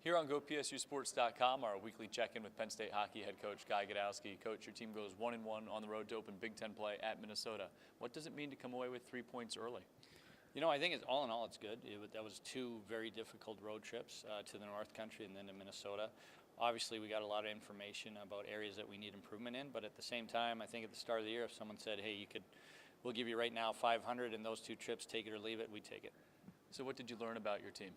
Here on GoPSUSports.com, our weekly check-in with Penn State hockey head coach Guy Gadowsky. Coach, your team goes 1-1 on the road to open Big Ten play at Minnesota. What does it mean to come away with 3 points early? You know, I think all in all, it's good. That was two very difficult road trips to the North Country and then to Minnesota. Obviously, we got a lot of information about areas that we need improvement in, but at the same time, I think at the start of the year, if someone said, hey, we'll give you right now 500 in those two trips, take it or leave it, we'd take it. So what did you learn about your team?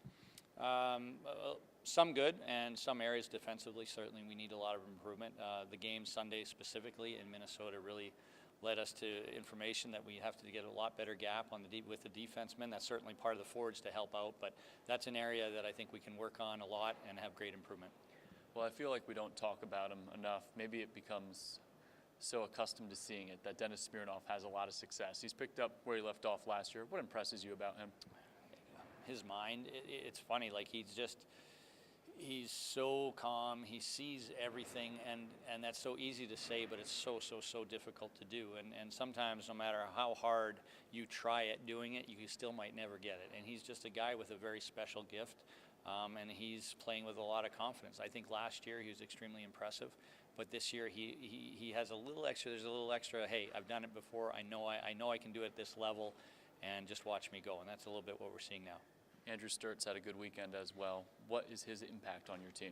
Some good, and some areas defensively, certainly we need a lot of improvement. The game Sunday specifically in Minnesota really led us to information that we have to get a lot better gap on with the defensemen. That's certainly part of the forwards to help out, but that's an area that I think we can work on a lot and have great improvement. Well, I feel like we don't talk about him enough. Maybe it becomes so accustomed to seeing it that Dennis Smirnoff has a lot of success. He's picked up where he left off last year. What impresses you about him? His mind, it's funny, like he's so calm, he sees everything, and that's so easy to say, but it's so difficult to do, and sometimes no matter how hard you try at doing it, you still might never get it, and he's just a guy with a very special gift, and he's playing with a lot of confidence. I think last year he was extremely impressive, but this year he has a little extra, there's a little extra, hey, I've done it before, I know I can do it at this level, and just watch me go, and that's a little bit what we're seeing now. Andrew Sturtz had a good weekend as well. What is his impact on your team?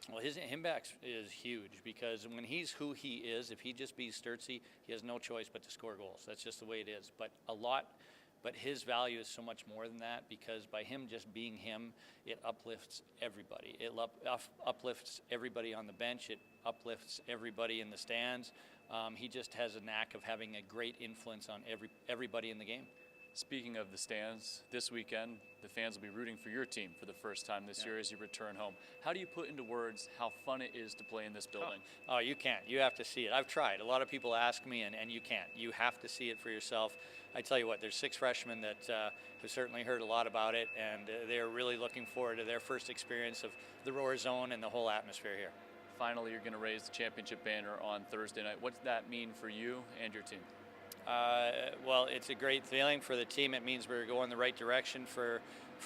Well, his impact is huge because when he's who he is, if he just be Sturtzy, he has no choice but to score goals. That's just the way it is. But his value is so much more than that because by him just being him, it uplifts everybody. It uplifts everybody on the bench. It uplifts everybody in the stands. He just has a knack of having a great influence on everybody in the game. Speaking of the stands, this weekend, the fans will be rooting for your team for the first time this year as you return home. How do you put into words how fun it is to play in this building? Oh, you can't. You have to see it. I've tried. A lot of people ask me, and you can't. You have to see it for yourself. I tell you what, there's 6 freshmen that have certainly heard a lot about it, and they're really looking forward to their first experience of the Roar Zone and the whole atmosphere here. Finally, you're going to raise the championship banner on Thursday night. What's that mean for you and your team? Well, it's a great feeling for the team. It means we're going the right direction for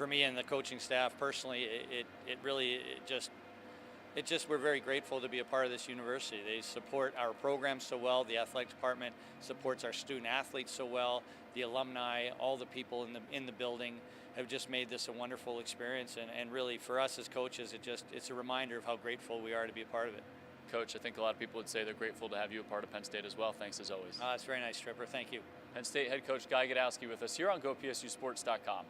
me and the coaching staff. Personally, we're very grateful to be a part of this university. They support our program so well. The athletic department supports our student athletes so well. The alumni, all the people in the building have just made this a wonderful experience. And really, for us as coaches, it's a reminder of how grateful we are to be a part of it. Coach, I think a lot of people would say they're grateful to have you a part of Penn State as well. Thanks as always. It's very nice, Tripper. Thank you. Penn State head coach Guy Gadowsky with us here on GoPSUSports.com.